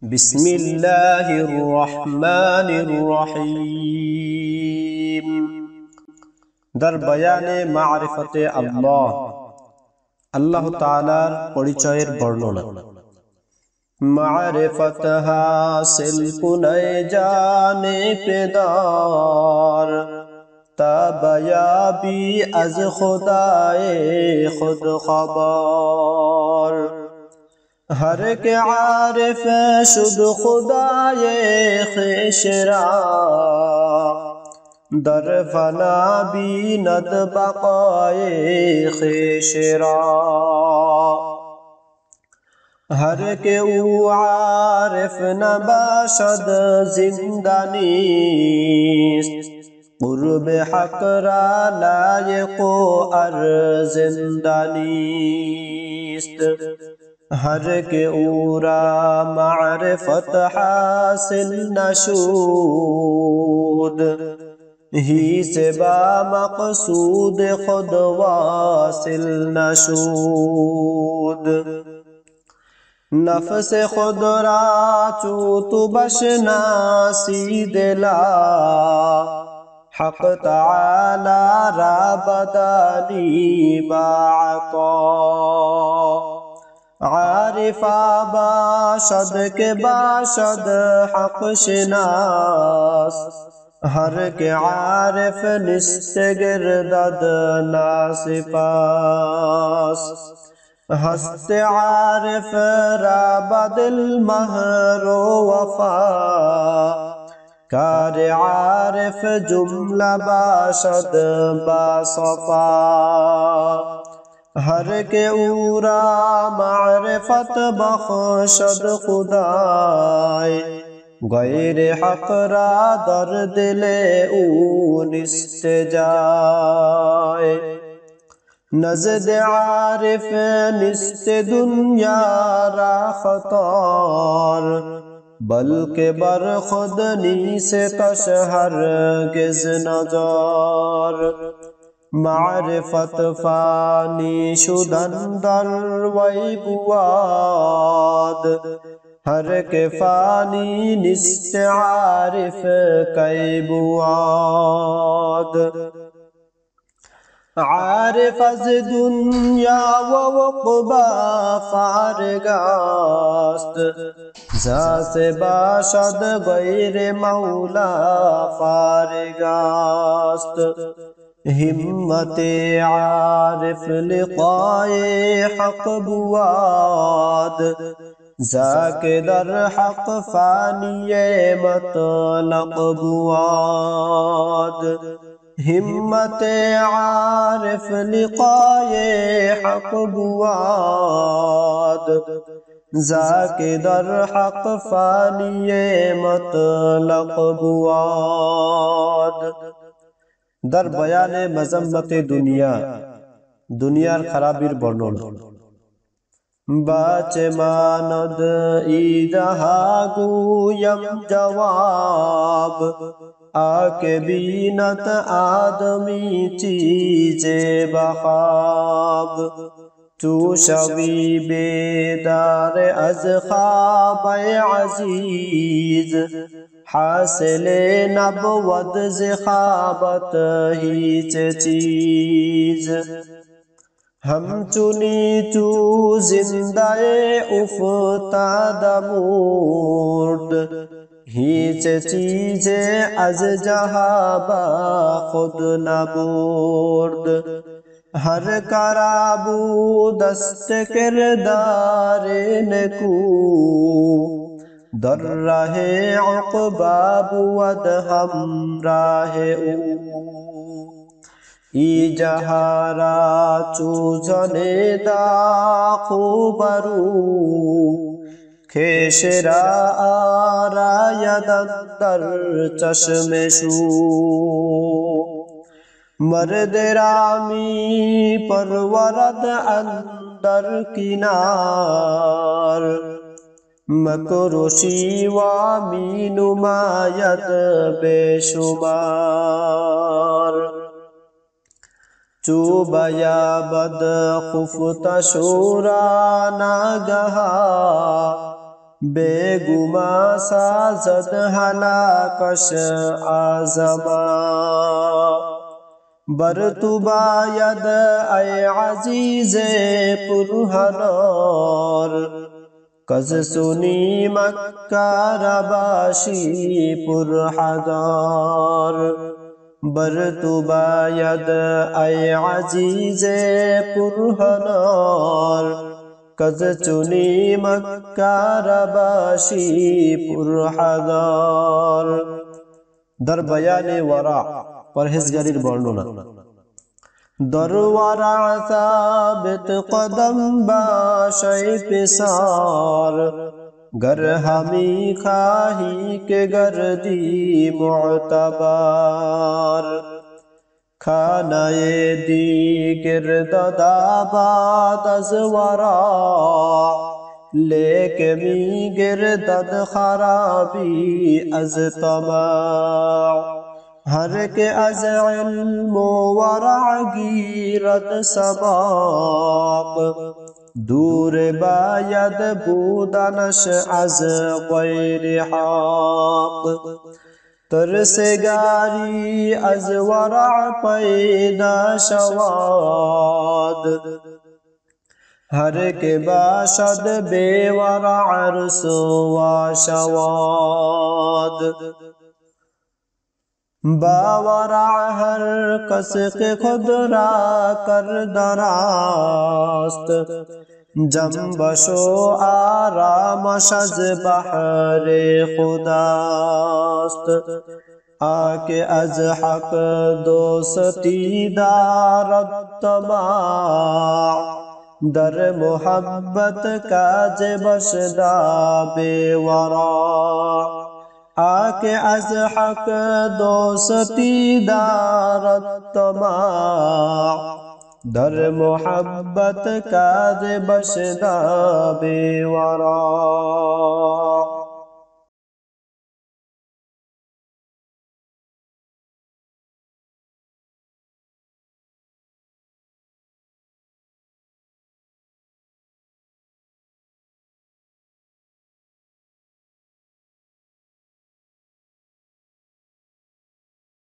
बिस्मिल्लाहिर्रहमानिर्रहीम। दर बयाने मारिफते अल्लाह, আল্লাহ তাআলার পরিচয়ের বর্ণনা। মারিফত হাসিল কুনায় জানে পেদার, তাবায়াবি আজ খুদায়ে খুদ খবর। हर के आरिफ शुद खुदाए ख़िशरा, दर फना बीनद बक़ाए ख़िशरा। हर के ऊ आरिफ नबाशद जिंदानीस्त, क़ुर्ब हक़ रा लायक़ो अर जिंदानीस्त। हर के ऊरा मारिफत हासिल नशूद, ही से बा मक़सूद खुद वासिल नशूद। नफ्स खुद रा चूतु बशनासी दिला, हक़ तआला रा बदानी बाअता। आरिफा बाशद के बाशद हक़ शिनास, हर के आरिफ निस्त गिरदद नासिपास। हस्त आरिफ रा बदिल महरो वफा, कार आरिफ जुमला बाशद बासफा। हर के ऊरा मारिफत बख्शद खुदाए, गैर हक़ रा दर दिले ऊ निस्त जाए। नज़द आरिफ निस्त दुनिया रा खतार, बल्कि बर खुद नी से कश हरगिज़ नज़र। मारिफत फानी शुदन दर वैबुआद, हर के फानी निस्त आरिफ कैबुआद। आरिफ अज दुनिया व उक़बा फारगास्त, जा से बाशद गैर मौला फारगास्त। हिम्मते आरिफ लिक़ाए हक़ बुआद, जाके दर हक़ फानिये मतलक़ बुआद। हिम्मते आरिफ लिक़ाए हक़ बुआद, जाके दर हक़ फानिये मतलक़ बुआद। दर बयाने मजम्मते दुनिया, दुनियार खराबिर बर्णना। बाचे मानद ईजहा गुयम जवाब, आके बीनत आदमी चीज़े बखाब। तू शवी बेदार अज ख्वाब अजीज, हासिले नबवद ज़िखाबत हीच चीज। हम चुनी चू जिंदाए उफ्ताद मूर्द, हीच चीज़े अज जहाबा खुद नबूर्द। हर कराबू दस्त किरदारे नकू, दर रहे उक़बा बुअद हम राहे ऊ। ई जहारा चूजने दाखू बरू, खेशरा आरा यदर चश्मे शू। मर्द रामी परवरद अंदर किनार, मकरुशी वामी नुमायत बेशुमार। चूबया बद खुफ्त शूरा नागहा, बेगुमा साजद हलाकश आजमा बर तू बायद ऐ अजीज़े पुरहनार कज सुनी मक्का रबाशी पुरहदार बर तू बायद ऐ अजीज़े पुरहनार कज चुनी मक्का रबाशी पुरहदार। दर बयाने वरा परहेजगारीर बर्णना दर वरा साबित कदम बाशय पिसार गर हमी खाही के गर्दी मुअतबार खानाए दी गिरददाबाद अज वरा लेके मी गिरदद खराबी अज तमा हर के अज इल्मो वरा गिरद सबाक दूर बायद बूदनश अज गैर हाक तरसगारी अज वरा पैदा शवाद हर के बाशद बेवरा रसवा शवाद बावरा हर कस के खुदरा कर दरास्त जम्बशो आराम शज बहरे खुदास्त आके अज हक दोस्ती दारत तमा दर मोहब्बत काज बशदा बेवरा आके अज हक दोस्ती दारत तमा दर मोहब्बत काज बशदा बेवरा।